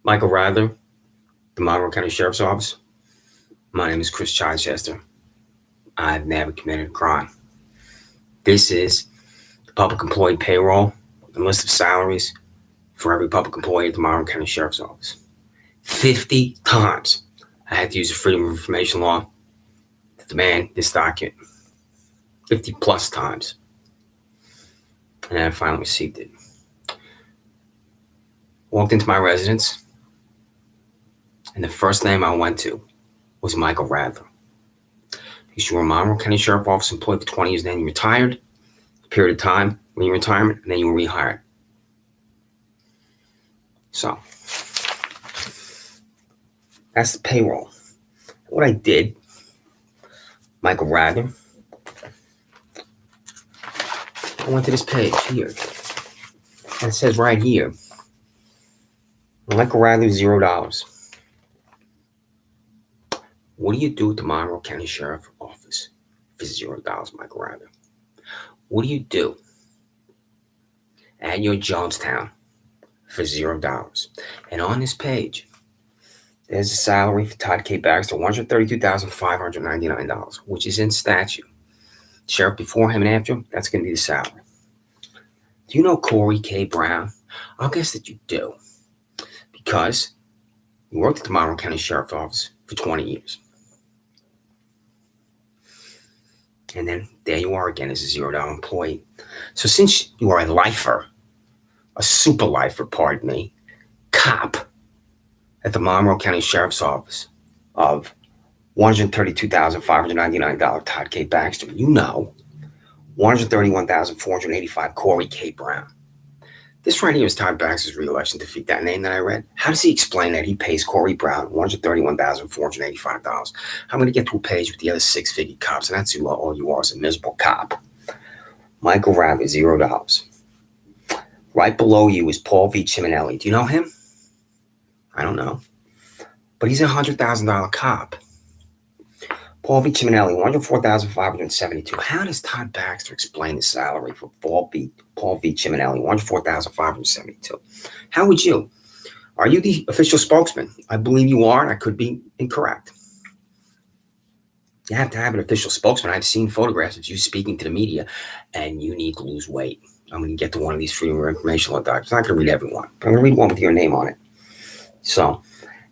Michael Radler, the Monroe County Sheriff's Office. My name is Chris Chichester. I've never committed a crime. This is the public employee payroll and list of salaries for every public employee at the Monroe County Sheriff's Office. 50 times I had to use the Freedom of Information Law to demand this document. 50 plus times. And I finally received it. Walked into my residence, and the first name I went to was Michael Radler. Because you were a Monroe County Sheriff Office employee for 20 years, then you retired, a period of time when you were retirement, and then you were rehired. So, that's the payroll. What I did, Michael Radler, I went to this page here, and it says right here, Michael Radler, $0. What do you do at the Monroe County Sheriff Office for $0, Michael Radler? What do you do at your Jonestown for $0? And on this page, there's a salary for Todd K. Baxter, $132,599, which is in statute. Sheriff before him and after him, that's going to be the salary. Do you know Corey K. Brown? I'll guess that you do, because you worked at the Monroe County Sheriff's Office for 20 years. And then there you are again as a $0 employee. So since you are a lifer, a super lifer, pardon me, cop at the Monroe County Sheriff's Office of $132,599 Todd K. Baxter, you know $131,485 Corey K. Brown. This right here is Todd Baxter's re-election defeat. That name that I read, how does he explain that he pays Corey Brown $131,485? I'm going to get to a page with the other six-figure cops, and that's all you are, is a miserable cop. Michael Radler, $0. Right below you is Paul V. Chiminelli. Do you know him? I don't know. But he's a $100,000 cop. Paul V. Chiminelli, $104,572. How does Todd Baxter explain the salary for Paul V. Chiminelli, $104,572? How would you? Are you the official spokesman? I believe you are, and I could be incorrect. You have to have an official spokesman. I've seen photographs of you speaking to the media, and you need to lose weight. I'm going to get to one of these Freedom of Information Law documents. I'm not going to read every one, but I'm going to read one with your name on it. So,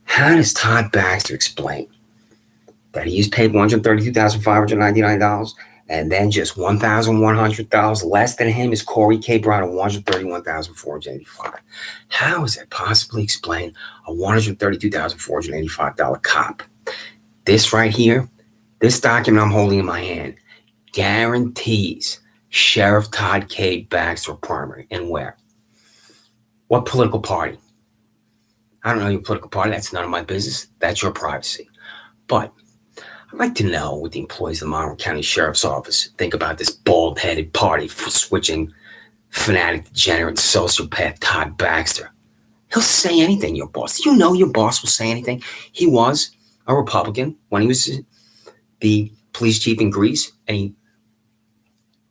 how does Todd Baxter explain that he is paid $132,599, and then just $1,100 less than him is Corey K. Brown at $131,485? How is that possibly explain a $132,485 cop? This right here, this document I'm holding in my hand, guarantees Sheriff Todd K. Baxter primary. And where? What political party? I don't know your political party. That's none of my business. That's your privacy. But I'd like to know what the employees of the Monroe County Sheriff's Office think about this bald-headed party for switching fanatic, degenerate, sociopath Todd Baxter. He'll say anything, your boss. Do you know your boss will say anything? He was a Republican when he was the police chief in Greece, and he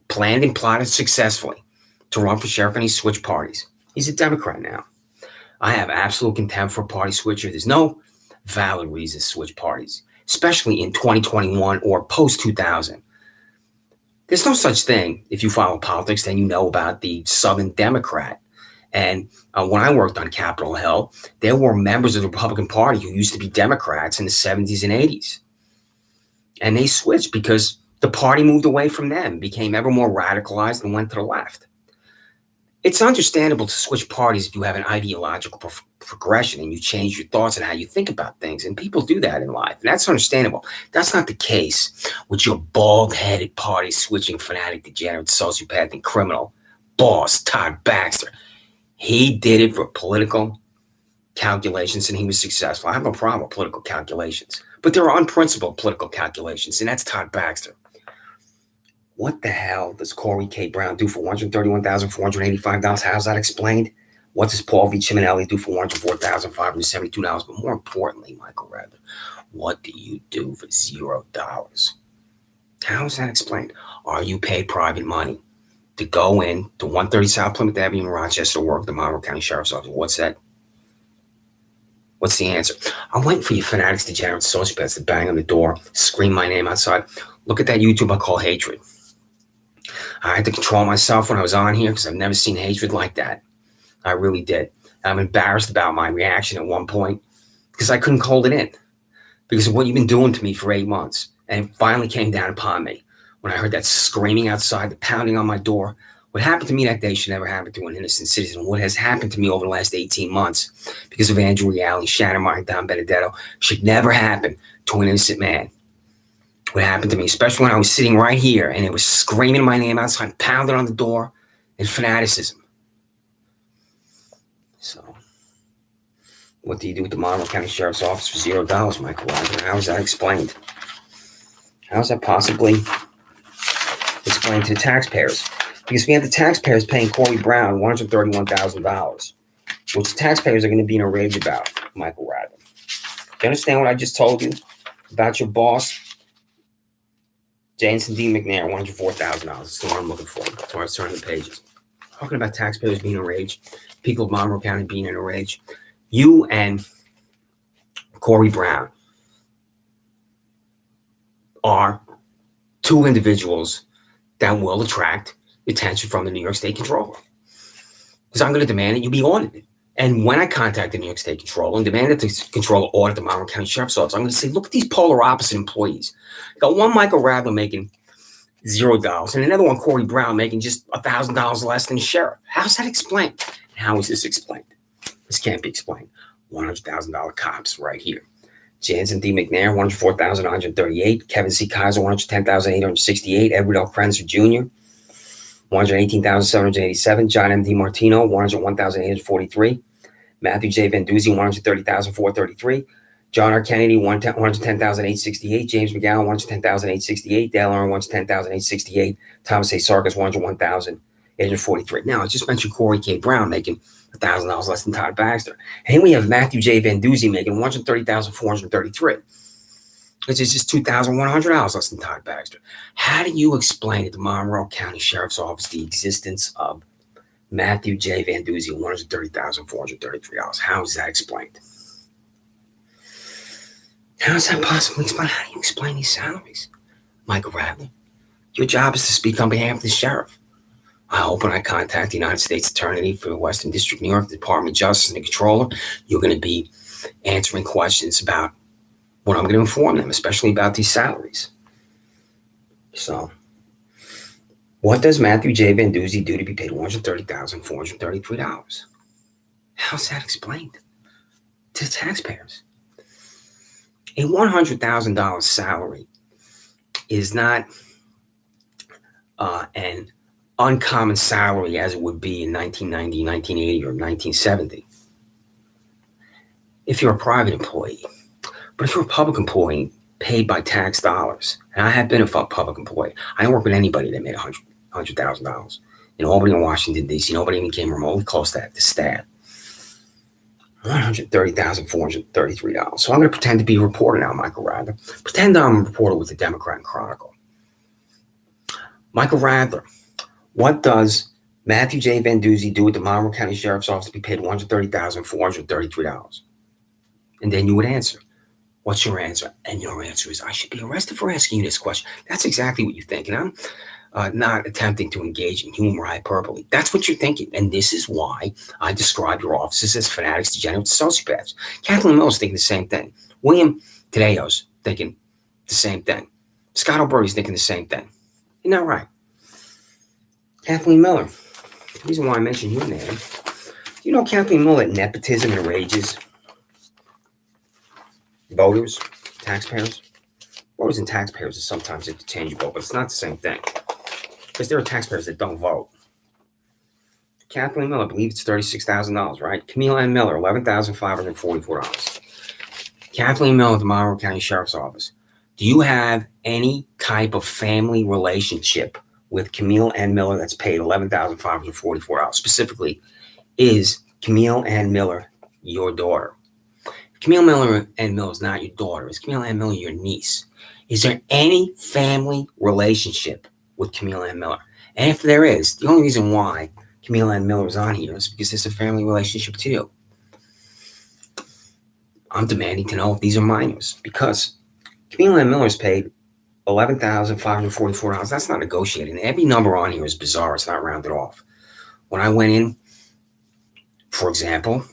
planned and plotted successfully to run for sheriff, and he switched parties. He's a Democrat now. I have absolute contempt for a party switcher. There's no valid reason to switch parties, especially in 2021 or post-2000. There's no such thing, if you follow politics, then you know about the Southern Democrat. And when I worked on Capitol Hill, there were members of the Republican Party who used to be Democrats in the 70s and 80s. And they switched because the party moved away from them, became ever more radicalized, and went to the left. It's understandable to switch parties if you have an ideological progression and you change your thoughts and how you think about things. And people do that in life. And that's understandable. That's not the case with your bald-headed party switching fanatic, degenerate, sociopath, and criminal boss, Todd Baxter. He did it for political calculations, and he was successful. I have no problem with political calculations. But there are unprincipled political calculations, and that's Todd Baxter. What the hell does Corey K. Brown do for $131,485? How's that explained? What does Paul V. Chiminelli do for $104,572? But more importantly, Michael Radler, what do you do for $0? How is that explained? Are you paid private money to go in to 130 South Plymouth Avenue in Rochester to work at the Monroe County Sheriff's Office? What's that? What's the answer? I'm waiting for you fanatics, degenerates, sociopaths to bang on the door, scream my name outside. Look at that YouTube I call hatred. I had to control myself when I was on here because I've never seen hatred like that. I really did. I'm embarrassed about my reaction at one point because I couldn't hold it in because of what you've been doing to me for 8 months. And it finally came down upon me when I heard that screaming outside, the pounding on my door. What happened to me that day should never happen to an innocent citizen. What has happened to me over the last 18 months because of Andrew Reale, Shannon Martin, Don Benedetto should never happen to an innocent man. What happened to me, especially when I was sitting right here and it was screaming my name outside, pounding on the door, and fanaticism. So, what do you do with the Monroe County Sheriff's Office for $0, Michael Radler? How is that explained? How is that possibly explained to the taxpayers? Because we have the taxpayers paying Corey Brown $131,000, which the taxpayers are going to be in a rage about, Michael Radler. Do you understand what I just told you about your boss? Jansen D. McNair, $104,000. That's the one I'm looking for. That's why I was turning the pages. Talking about taxpayers being in a rage, people of Monroe County being in a rage. You and Corey Brown are two individuals that will attract attention from the New York State Controller. Because I'm going to demand that you be audited. And when I contact the New York State Controller and demand that the Controller audit the Monroe County Sheriff's Office, I'm going to say, look at these polar opposite employees. You got one Michael Radler making $0 and another one, Corey Brown, making just $1,000 less than the sheriff. How's that explained? And how is this explained? This can't be explained. $100,000 cops right here. Jansen D. McNair, $104,938. Kevin C. Kaiser, $110,868. Edward L. Krenzer Jr., $118,787. John M. D. Martino, $101,843. Matthew J. Vanduzzi, $130,433. John R. Kennedy, $110,868. James McGowan, $110,868. Dale Aaron, $110,868. Thomas A. Sarkis, $101,843. Now, I just mentioned Corey K. Brown making $1,000 less than Todd Baxter. And here we have Matthew J. Vanduzzi making $130,433. Which is just $2,100 less than Todd Baxter. How do you explain at the Monroe County Sheriff's Office the existence of Matthew J. Vanduzzi at $130,433? How is that explained? How is that possibly explained? How do you explain these salaries, Michael Radler? Your job is to speak on behalf of the sheriff. I hope when I contact the United States Attorney for the Western District of New York, the Department of Justice, and the Controller, you're going to be answering questions about what I'm going to inform them, especially about these salaries. So, what does Matthew J. Vanduzzi do to be paid $130,433? How's that explained to the taxpayers? A $100,000 salary is not an uncommon salary as it would be in 1990, 1980, or 1970 if you're a private employee. But if you're a public employee paid by tax dollars, and I have been a public employee, I don't work with anybody that made $100,000. In Albany and Washington, D.C., nobody even came remotely close to that, the staff. $130,433. So I'm going to pretend to be a reporter now, Michael Radler. Pretend I'm a reporter with the Democrat and Chronicle. Michael Radler, what does Matthew J. Vanduzzi do at the Monroe County Sheriff's Office to be paid $130,433? And then you would answer. What's your answer? And your answer is, I should be arrested for asking you this question. That's exactly what you think. And I'm not attempting to engage in humor or hyperbole. That's what you're thinking. And this is why I describe your officers as fanatics, degenerates, sociopaths. Kathleen Miller's thinking the same thing. William Tadeo's thinking the same thing. Scott O'Berry's thinking the same thing. Isn't that right? Kathleen Miller. The reason why I mentioned your name, you know Kathleen Miller, nepotism enrages voters, taxpayers. Voters and taxpayers are sometimes interchangeable, but it's not the same thing. Because there are taxpayers that don't vote. Kathleen Miller, I believe it's $36,000, right? Camille Ann Miller, $11,544. Kathleen Miller, the Monroe County Sheriff's Office. Do you have any type of family relationship with Camille Ann Miller that's paid $11,544? Specifically, is Camille Ann Miller your daughter? Camille Miller Ann Miller is not your daughter. Is Camille Ann Miller your niece? Is there any family relationship with Camille Ann Miller? And if there is, the only reason why Camille Ann Miller is on here is because there's a family relationship to you. I'm demanding to know if these are minors because Camille and Miller's paid $11,544. That's not negotiating. Every number on here is bizarre. It's not rounded off. When I went in, for example,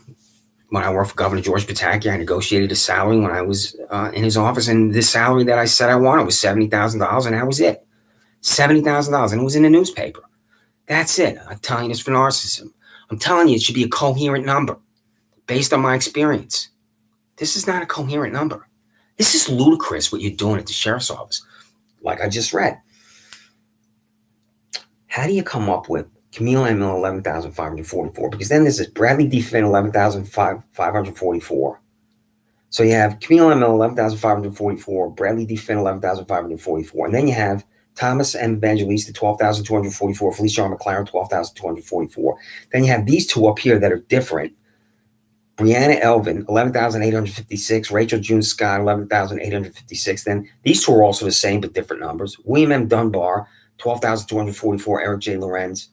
when I worked for Governor George Pataki, I negotiated a salary when I was in his office, and this salary that I said I wanted was $70,000, and that was it. $70,000, and it was in the newspaper. That's it. I'm telling you this for narcissism. I'm telling you it should be a coherent number based on my experience. This is not a coherent number. This is ludicrous what you're doing at the sheriff's office. Like I just read. How do you come up with Camille M. Miller 11,544? Because then there's this Bradley D. Finn 11,544. So you have Camille M. Miller 11,544, Bradley D. Finn 11,544, and then you have Thomas M. Evangelista 12,244, Felicia R. McLaren 12,244. Then you have these two up here that are different. Brianna Elvin, 11,856. Rachel June Scott, 11,856. Then these two are also the same but different numbers. William M. Dunbar, 12,244. Eric J. Lorenz,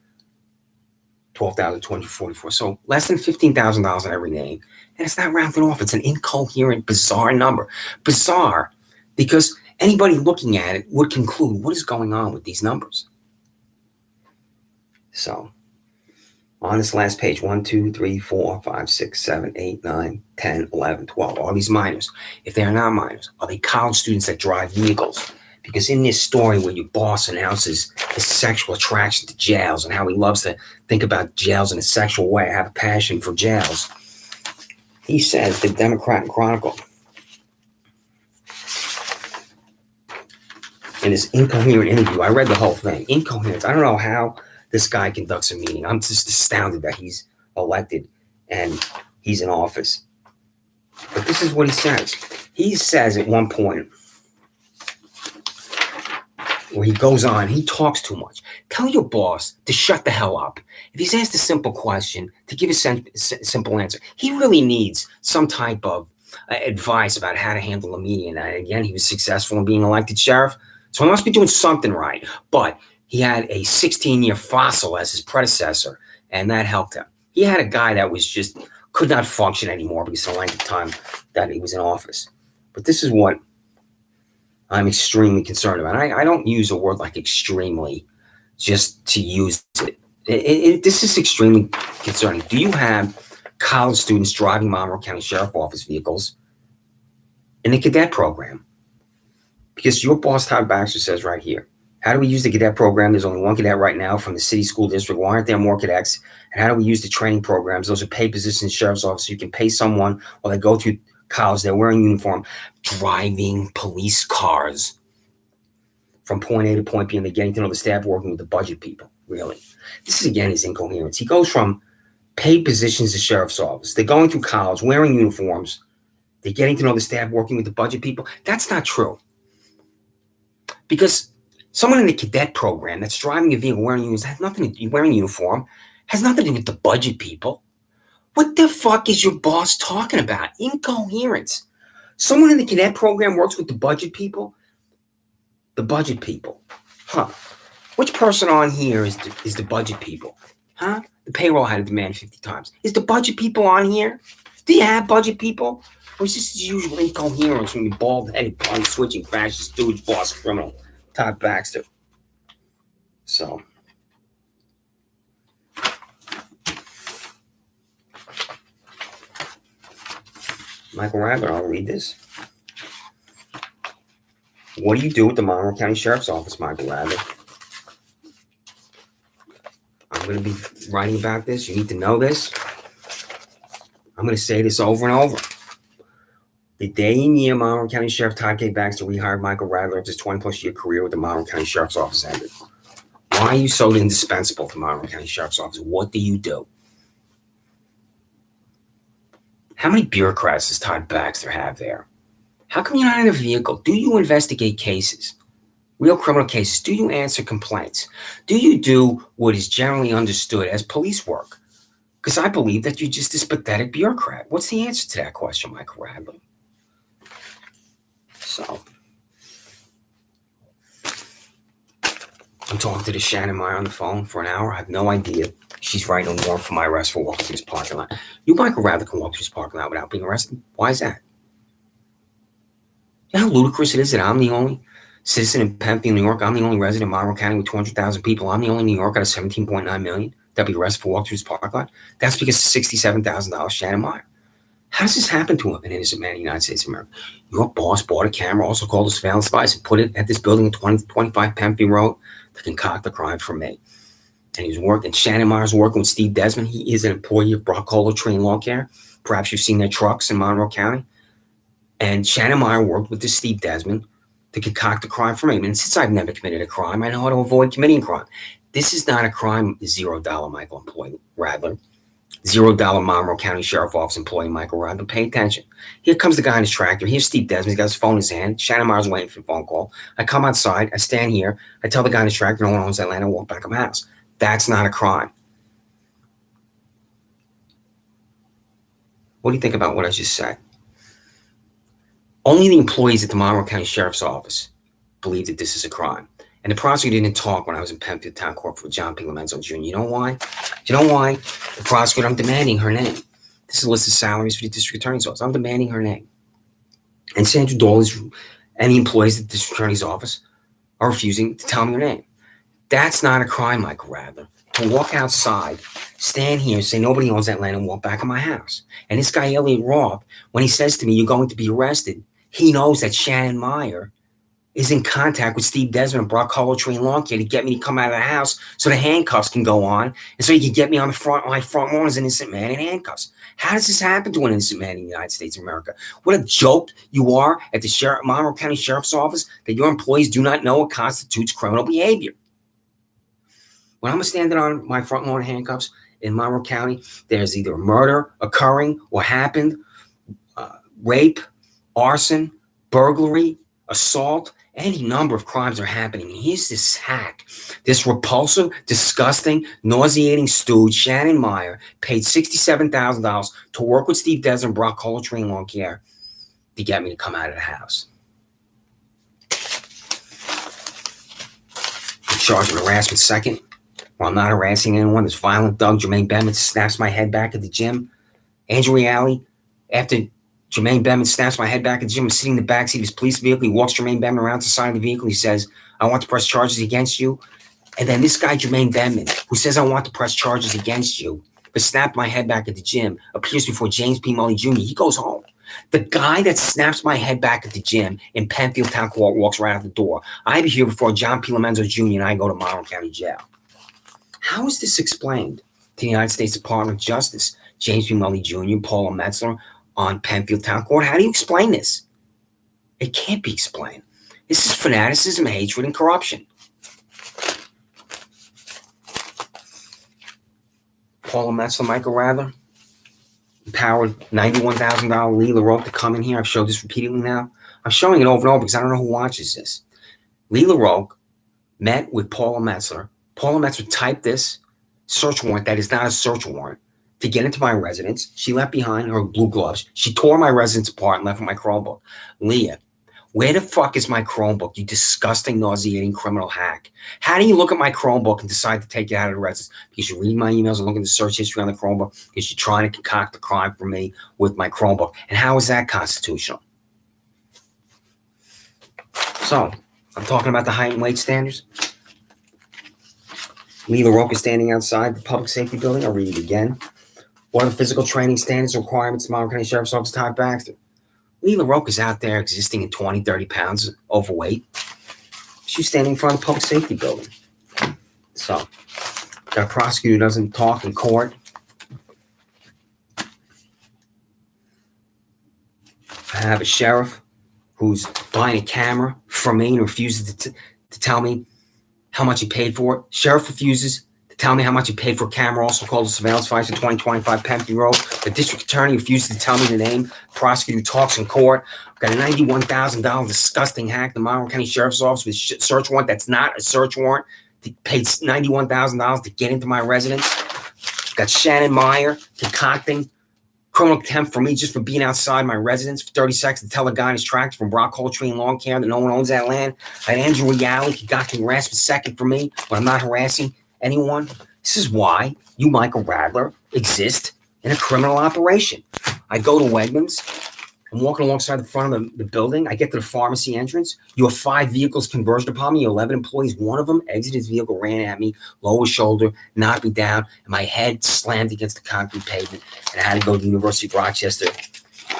12,244. So less than $15,000 on every name. And it's not rounded off. It's an incoherent, bizarre number. Bizarre because anybody looking at it would conclude what is going on with these numbers. So on this last page, 1, 2, 3, 4, 5, 6, 7, 8, 9, 10, 11, 12, all these minors. If they are not minors, are they college students that drive vehicles? Because in this story where your boss announces his sexual attraction to jails and how he loves to think about jails in a sexual way, have a passion for jails, he says, the Democrat Chronicle, in this incoherent interview, I read the whole thing, incoherence. I don't know how this guy conducts a meeting. I'm just astounded that he's elected and he's in office. But this is what he says. He says at one point, where he goes on, he talks too much. Tell your boss to shut the hell up. If he's asked a simple question, to give a simple answer. He really needs some type of advice about how to handle a meeting. And again, he was successful in being elected sheriff, so he must be doing something right. But he had a 16-year fossil as his predecessor, and that helped him. He had a guy that was just could not function anymore because of the length of time that he was in office. But this is what I'm extremely concerned about. I don't use a word like extremely just to use it. This is extremely concerning. Do you have college students driving Monroe County Sheriff Office vehicles in the cadet program? Because your boss, Todd Baxter, says right here, how do we use the cadet program? There's only one cadet right now from the city school district. Why aren't there more cadets? And how do we use the training programs? Those are paid positions in the sheriff's office. So you can pay someone while they go through college, they're wearing uniform, driving police cars from point A to point B, and they're getting to know the staff, working with the budget people. Really, this is again his incoherence. He goes from paid positions to sheriff's office. They're going through college, wearing uniforms. They're getting to know the staff, working with the budget people. That's not true, because someone in the cadet program that's driving a vehicle wearing uniforms has nothing to do. Wearing uniform has nothing to do with the budget people. What the fuck is your boss talking about? Incoherence. Someone in the cadet program works with the budget people? The budget people. Huh. Which person on here is the budget people? Huh? The payroll had to demand 50 times. Is the budget people on here? Do you have budget people? Or is this the usual incoherence from your bald-headed, party-switching, fascist, stooge, boss, criminal, Todd Baxter? So... Michael Radler, I'll read this. What do you do with the Monroe County Sheriff's Office, Michael Radler? I'm going to be writing about this. You need to know this. I'm going to say this over and over. The day and year Monroe County Sheriff Todd K. Baxter rehired Michael Radler after his 20-plus year career with the Monroe County Sheriff's Office ended. Why are you so indispensable to Monroe County Sheriff's Office? What do you do? How many bureaucrats does Todd Baxter have there? How come you're not in a vehicle? Do you investigate cases? Real criminal cases? Do you answer complaints? Do you do what is generally understood as police work? Because I believe that you're just this pathetic bureaucrat. What's the answer to that question, Michael Radler? So, I'm talking to the Shannon Meyer on the phone for an hour. I have no idea. She's writing a warrant for my arrest for walking through this parking lot. You, Michael Radler, can walk through this parking lot without being arrested. Why is that? You know how ludicrous it is that I'm the only citizen in Penfield, New York? I'm the only resident in Monroe County with 200,000 people. I'm the only New Yorker out of 17.9 million that be arrested for walking through his parking lot. That's because of $67,000 Shannon Meyer. How does this happen to an innocent man in the United States of America? Your boss bought a camera, also called a surveillance device, and put it at this building at 2025 Penfield Road to concoct the crime for me. And he was working, Shannon Meyer's working with Steve Desmond. He is an employee of Broccolo Tree and Lawn Care. Perhaps you've seen their trucks in Monroe County. And Shannon Meyer worked with this Steve Desmond to concoct the crime for me. And since I've never committed a crime, I know how to avoid committing a crime. This is not a crime, $0 Michael employee, Radler. $0 Monroe County Sheriff Office employee Michael Radler. Pay attention. Here comes the guy in his tractor. Here's Steve Desmond. He's got his phone in his hand. Shannon Meyer's waiting for the phone call. I come outside. I stand here. I tell the guy in his tractor, no one owns that land. I walk back to my house. That's not a crime. What do you think about what I just said? Only the employees at the Monroe County Sheriff's Office believe that this is a crime. And the prosecutor didn't talk when I was in Penfield Town Court for John P. Lomenzo Jr. You know why? The prosecutor, I'm demanding her name. This is a list of salaries for the district attorney's office. I'm demanding her name. And Sandra Dolan and the employees at the district attorney's office are refusing to tell me her name. That's not a crime, Michael Radler. To walk outside, stand here, say nobody owns that land, and walk back in my house. And this guy, Elliot Roth, when he says to me, you're going to be arrested, he knows that Shannon Meyer is in contact with Steve Desmond and Broccolo Tree and Lawn Care to get me to come out of the house so the handcuffs can go on, and so he can get me on my front lawn as an innocent man in handcuffs. How does this happen to an innocent man in the United States of America? What a joke you are at the Monroe County Sheriff's Office that your employees do not know what constitutes criminal behavior. When I'm standing on my front lawn in handcuffs in Monroe County, there's either a murder occurring or happened, rape, arson, burglary, assault, any number of crimes are happening. And here's this hack, this repulsive, disgusting, nauseating stooge, Shannon Meyer, paid $67,000 to work with Steve Desmond, Broccolo Tree and Lawn Care to get me to come out of the house. I'm charged with harassment second. Well, I'm not harassing anyone. This violent thug, Jermaine Benman, snaps my head back at the gym. Andrew Reale, after Jermaine Benman snaps my head back at the gym, I'm sitting in the backseat of his police vehicle. He walks Jermaine Benman around to the side of the vehicle. He says, I want to press charges against you. And then this guy, Jermaine Benman, who says, I want to press charges against you, but snapped my head back at the gym, appears before James P. Mully Jr. He goes home. The guy that snaps my head back at the gym in Penfield Town Court walks right out the door. I be here before John P. Lomenzo Jr. and I go to Monroe County Jail. How is this explained to the United States Department of Justice, James P. Mully Jr., Paula Metzler on Penfield Town Court? How do you explain this? It can't be explained. This is fanaticism, hatred, and corruption. Paula Metzler, Michael Radler, empowered $91,000 Lee LaRoque to come in here. I've showed this repeatedly now. I'm showing it over and over because I don't know who watches this. Lee LaRoque met with Paula Metzler. Paula Metzler typed this search warrant that is not a search warrant to get into my residence. She left behind her blue gloves. She tore my residence apart and left with my Chromebook. Leah, where the fuck is my Chromebook, you disgusting, nauseating criminal hack? How do you look at my Chromebook and decide to take it out of the residence? Because you read my emails and look at the search history on the Chromebook because you're trying to concoct the crime for me with my Chromebook. And how is that constitutional? So, I'm talking about the height and weight standards. Lee LaRoque is standing outside the public safety building. I'll read it again. What are the physical training standards and requirements of Monroe County Sheriff's Office, Todd Baxter? Lee LaRoque is out there existing in 20, 30 pounds overweight. She's standing in front of the public safety building. So, got a prosecutor who doesn't talk in court. I have a sheriff who's buying a camera from me and refuses to tell me how much he paid for it. Sheriff refuses to tell me how much he paid for a camera, also called a surveillance device for 2025 Penfield Road. The district attorney refuses to tell me the name. The prosecutor talks in court. Got a $91,000 disgusting hack. The Monroe County Sheriff's Office with search warrant that's not a search warrant. They paid $91,000 to get into my residence. Got Shannon Meyer concocting criminal contempt for me just for being outside my residence for 30 seconds to tell a guy in his tractor from Broccolo Tree and Lawn Care that no one owns that land. I had Andrew Reale concocting harassment second for me when I'm not harassing anyone. This is why you, Michael Radler, exist in a criminal operation. I go to Wegmans. I'm walking alongside the front of the building. I get to the pharmacy entrance. You have 5 vehicles converged upon me, 11 employees. One of them exited his vehicle, ran at me, lower shoulder, knocked me down, and my head slammed against the concrete pavement. And I had to go to the University of Rochester.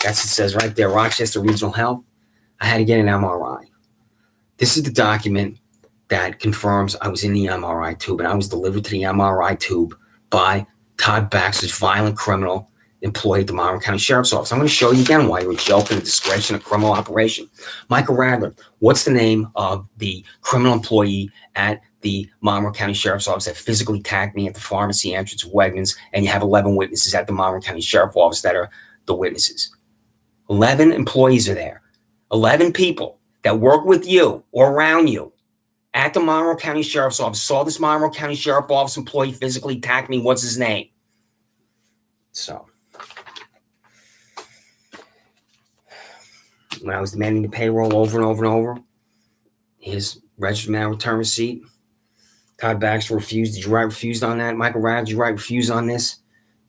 That's what it says right there, Rochester Regional Health. I had to get an MRI. This is the document that confirms I was in the MRI tube, and I was delivered to the MRI tube by Todd Baxter's violent criminal employee at the Monroe County Sheriff's Office. I'm going to show you again why you're a joke and a disgrace in a criminal operation. Michael Radler, what's the name of the criminal employee at the Monroe County Sheriff's Office that physically attacked me at the pharmacy entrance of Wegmans, and you have 11 witnesses at the Monroe County Sheriff's Office that are the witnesses? 11 employees are there. 11 people that work with you or around you at the Monroe County Sheriff's Office saw this Monroe County Sheriff's Office employee physically attack me. What's his name? So, when I was demanding the payroll over and over and over, his registered mail return receipt, Todd Baxter refused. Did you write refused on that? Michael Rad, did you write refused on this?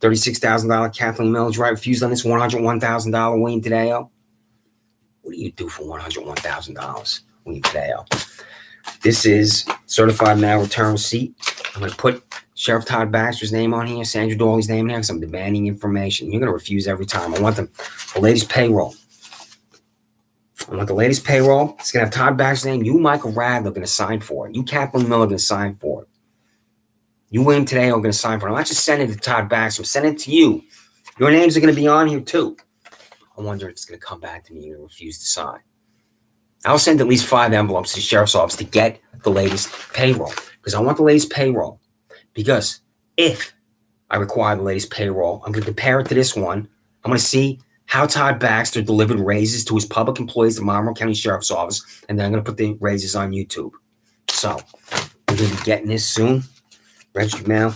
$36,000 Kathleen Miller, did you write refused on this? $101,000 William Tadeo? What do you do for $101,000, William Tadeo? This is certified mail return receipt. I'm going to put Sheriff Todd Baxter's name on here, Sandra Dawley's name in here, because I'm demanding information. You're going to refuse every time. I want the latest payroll. I want the latest payroll. It's going to have Todd Baxter's name. You, Michael Radler, are going to sign for it. You, Kathleen Miller, are going to sign for it. You, William Tadeo, are going to sign for it. I'm not just sending it to Todd Baxter. I'm sending it to you. Your names are going to be on here, too. I wonder if it's going to come back to me and refuse to sign. I'll send at least 5 envelopes to the sheriff's office to get the latest payroll, because I want the latest payroll. Because if I require the latest payroll, I'm going to compare it to this one. I'm going to see how Todd Baxter delivered raises to his public employees at the Monroe County Sheriff's Office, and then I'm going to put the raises on YouTube. So we're going to be getting this soon. Registered mail,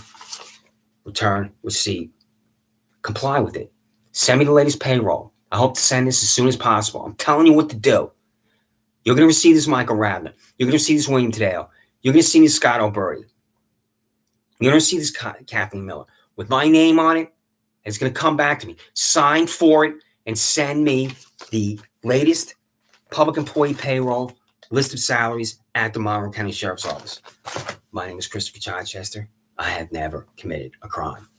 return, receipt. Comply with it. Send me the latest payroll. I hope to send this as soon as possible. I'm telling you what to do. You're going to receive this Michael Radler. You're going to receive this William Tadeo. You're going to see this Scott O'Berry. You're going to see this Kathleen Miller with my name on it. It's going to come back to me. Sign for it and send me the latest public employee payroll, list of salaries at the Monroe County Sheriff's Office. My name is Christopher Chichester. I have never committed a crime.